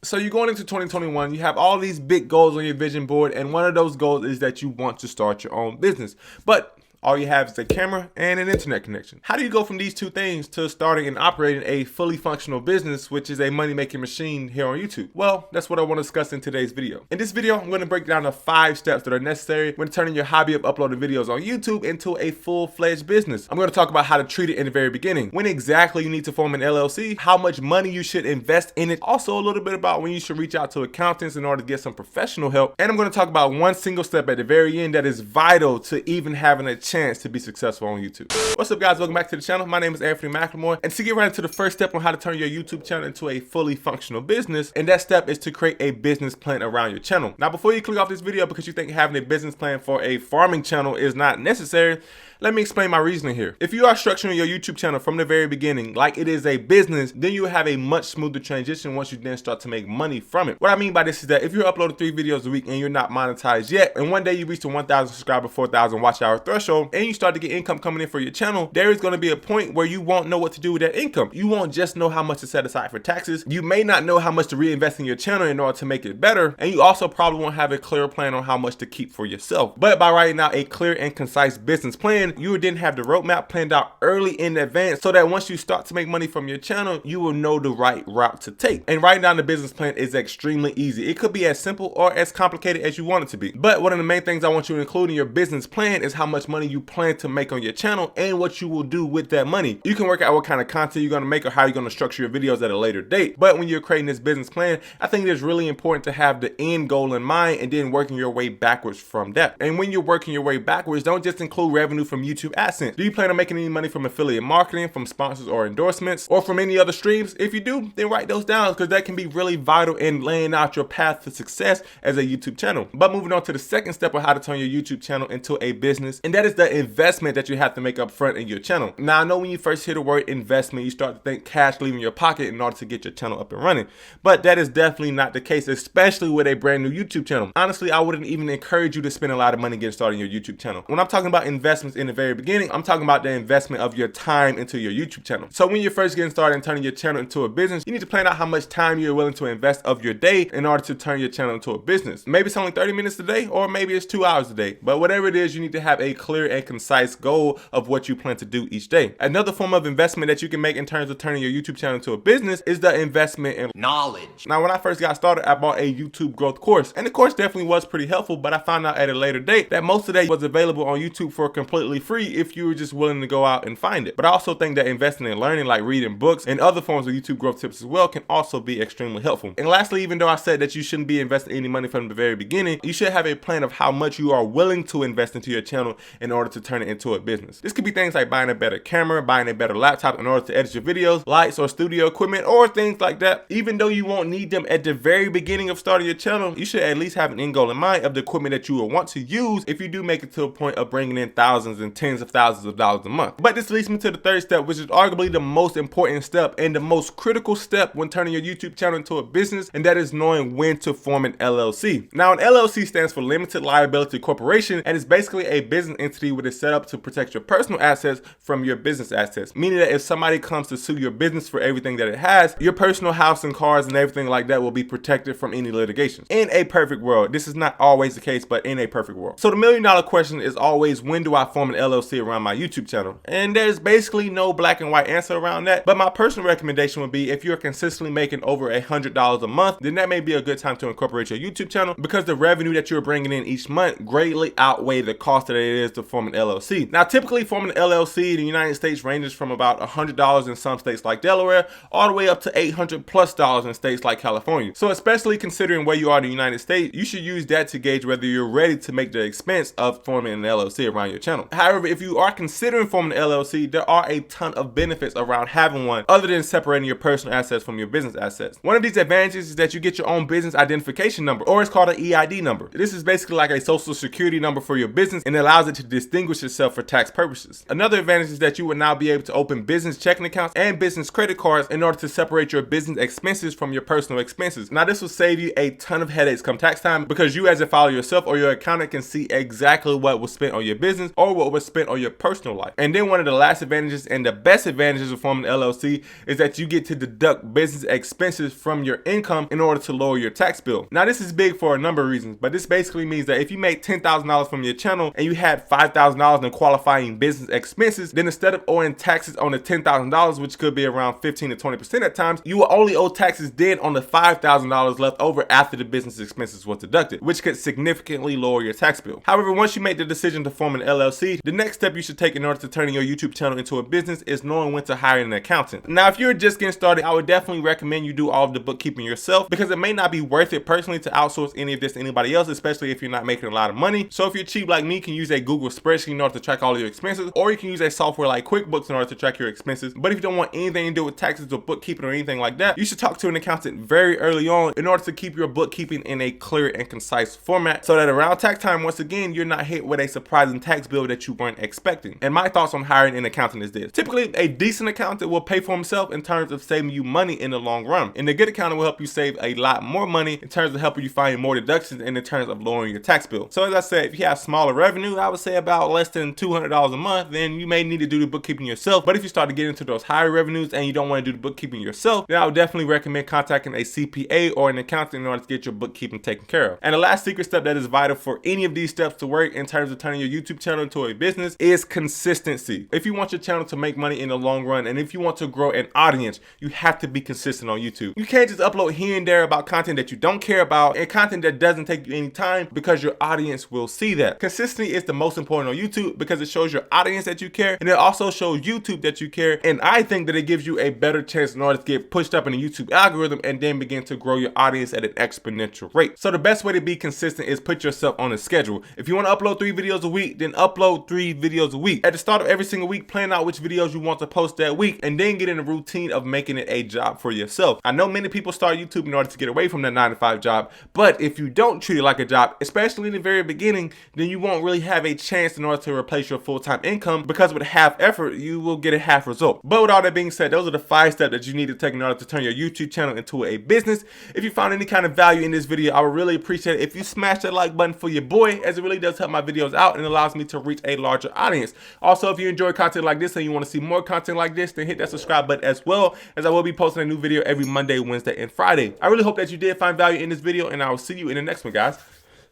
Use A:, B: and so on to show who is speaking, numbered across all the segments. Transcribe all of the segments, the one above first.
A: So you're going into 2021, you have all these big goals on your vision board, and one of those goals is that you want to start your own business. But all you have is a camera and an internet connection. How do you go from these two things to starting and operating a fully functional business, which is a money-making machine here on YouTube? Well, that's what I want to discuss in today's video. In this video, I'm going to break down the 5 steps that are necessary when turning your hobby of uploading videos on YouTube into a full-fledged business. I'm going to talk about how to treat it in the very beginning, when exactly you need to form an LLC, how much money you should invest in it, also a little bit about when you should reach out to accountants in order to get some professional help, and I'm going to talk about one single step at the very end that is vital to even having a chance to be successful on YouTube. What's up, guys? Welcome back to the channel. My name is Anfernee McLemore, and to get right into the first step on how to turn your YouTube channel into a fully functional business, and that step is to create a business plan around your channel. Now, before you click off this video because you think having a business plan for a farming channel is not necessary, let me explain my reasoning here. If you are structuring your YouTube channel from the very beginning like it is a business, then you have a much smoother transition once you then start to make money from it. What I mean by this is that if you're uploading 3 videos a week and you're not monetized yet, and one day you reach the 1,000 subscriber, 4,000 watch hour threshold, and you start to get income coming in for your channel, there is going to be a point where you won't know what to do with that income. You won't just know how much to set aside for taxes. You may not know how much to reinvest in your channel in order to make it better, and you also probably won't have a clear plan on how much to keep for yourself. But by writing out a clear and concise business plan, you would then have the roadmap planned out early in advance so that once you start to make money from your channel, you will know the right route to take. And writing down the business plan is extremely easy. It could be as simple or as complicated as you want it to be. But one of the main things I want you to include in your business plan is how much money you plan to make on your channel and what you will do with that money. You can work out what kind of content you're going to make or how you're going to structure your videos at a later date. But when you're creating this business plan, I think it is really important to have the end goal in mind and then working your way backwards from that. And when you're working your way backwards, don't just include revenue from YouTube AdSense. Do you plan on making any money from affiliate marketing, from sponsors or endorsements, or from any other streams? If you do, then write those down because that can be really vital in laying out your path to success as a YouTube channel. But moving on to the second step of how to turn your YouTube channel into a business, and that is the investment that you have to make up front in your channel. Now, I know when you first hear the word investment, you start to think cash leaving your pocket in order to get your channel up and running. But that is definitely not the case, especially with a brand new YouTube channel. Honestly, I wouldn't even encourage you to spend a lot of money getting started in your YouTube channel. When I'm talking about investments in the very beginning, I'm talking about the investment of your time into your YouTube channel. So when you're first getting started and turning your channel into a business, you need to plan out how much time you're willing to invest of your day in order to turn your channel into a business. Maybe it's only 30 minutes a day, or maybe it's 2 hours a day. But whatever it is, you need to have a clear and concise goal of what you plan to do each day. Another form of investment that you can make in terms of turning your YouTube channel into a business is the investment in knowledge. Now, when I first got started, I bought a YouTube growth course, and the course definitely was pretty helpful, but I found out at a later date that most of that was available on YouTube for completely free if you were just willing to go out and find it. But I also think that investing in learning, like reading books and other forms of YouTube growth tips as well, can also be extremely helpful. And lastly, even though I said that you shouldn't be investing any money from the very beginning, you should have a plan of how much you are willing to invest into your channel in order to turn it into a business. This could be things like buying a better camera, buying a better laptop in order to edit your videos, lights or studio equipment, or things like that. Even though you won't need them at the very beginning of starting your channel, you should at least have an end goal in mind of the equipment that you will want to use if you do make it to a point of bringing in thousands and tens of thousands of dollars a month. But this leads me to the third step, which is arguably the most important step and the most critical step when turning your YouTube channel into a business, and that is knowing when to form an LLC. Now, an LLC stands for Limited Liability Corporation, and it's basically a business entity that is set up to protect your personal assets from your business assets, meaning that if somebody comes to sue your business for everything that it has, your personal house and cars and everything like that will be protected from any litigation. In a perfect world, this is not always the case, but in a perfect world. So the $1 million question is always, when do I form an LLC around my YouTube channel? And there's basically no black and white answer around that, but my personal recommendation would be if you're consistently making over $100 a month, then that may be a good time to incorporate your YouTube channel, because the revenue that you're bringing in each month greatly outweigh the cost that it is to form an LLC. Now, typically forming an LLC in the United States ranges from about $100 in some states like Delaware all the way up to $800+ in states like California. So especially considering where you are in the United States, you should use that to gauge whether you're ready to make the expense of forming an LLC around your channel. However, if you are considering forming an LLC, there are a ton of benefits around having one other than separating your personal assets from your business assets. One of these advantages is that you get your own business identification number, or it's called an EID number. This is basically like a social security number for your business, and allows it to distinguish itself for tax purposes. Another advantage is that you will now be able to open business checking accounts and business credit cards in order to separate your business expenses from your personal expenses. Now this will save you a ton of headaches come tax time, because you as a filer yourself or your accountant can see exactly what was spent on your business or what was spent on your personal life. And then one of the last advantages and the best advantages of forming an LLC is that you get to deduct business expenses from your income in order to lower your tax bill. Now this is big for a number of reasons, but this basically means that if you make $10,000 from your channel and you had $5,000 in qualifying business expenses, then instead of owing taxes on the $10,000, which could be around 15 to 20% at times, you will only owe taxes then on the $5,000 left over after the business expenses was deducted, which could significantly lower your tax bill. However, once you make the decision to form an LLC, the next step you should take in order to turn your YouTube channel into a business is knowing when to hire an accountant. Now, if you're just getting started, I would definitely recommend you do all of the bookkeeping yourself, because it may not be worth it personally to outsource any of this to anybody else, especially if you're not making a lot of money. So if you're cheap like me, you can use a Google spreadsheet in order to track all of your expenses, or you can use a software like QuickBooks in order to track your expenses. But if you don't want anything to do with taxes or bookkeeping or anything like that, you should talk to an accountant very early on in order to keep your bookkeeping in a clear and concise format, so that around tax time, once again, you're not hit with a surprising tax bill that you weren't expecting. And my thoughts on hiring an accountant is this: typically a decent accountant will pay for himself in terms of saving you money in the long run, and a good accountant will help you save a lot more money in terms of helping you find more deductions and in terms of lowering your tax bill. So as I said, if you have smaller revenue, I would say about less than $200 a month, then you may need to do the bookkeeping yourself. But if you start to get into those higher revenues and you don't want to do the bookkeeping yourself, then I would definitely recommend contacting a CPA or an accountant in order to get your bookkeeping taken care of. And the last secret step that is vital for any of these steps to work in terms of turning your YouTube channel into a business is consistency. If you want your channel to make money in the long run, and if you want to grow an audience, you have to be consistent on YouTube. You can't just upload here and there about content that you don't care about and content that doesn't take you any time, because your audience will see that. Consistency is the most important on YouTube because it shows your audience that you care, and it also shows YouTube that you care. And I think that it gives you a better chance in order to get pushed up in the YouTube algorithm and then begin to grow your audience at an exponential rate. So the best way to be consistent is put yourself on a schedule. If you want to upload 3 videos a week, then upload 3 videos a week. At the start of every single week, plan out which videos you want to post that week, and then get in a routine of making it a job for yourself. I know many people start YouTube in order to get away from that 9-to-5 job, but if you don't treat it like a job, especially in the very beginning, then you won't really have a chance in order to replace your full-time income, because with half effort, you will get a half result. But with all that being said, those are the 5 steps that you need to take in order to turn your YouTube channel into a business. If you found any kind of value in this video, I would really appreciate it if you smash that like button for your boy, as it really does help my videos out and allows me to reach a larger audience. Also, if you enjoy content like this and you want to see more content like this, then hit that subscribe button as well, as I will be posting a new video every Monday, Wednesday, and Friday. I really hope that you did find value in this video, and I will see you in the next one, guys.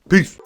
A: Peace.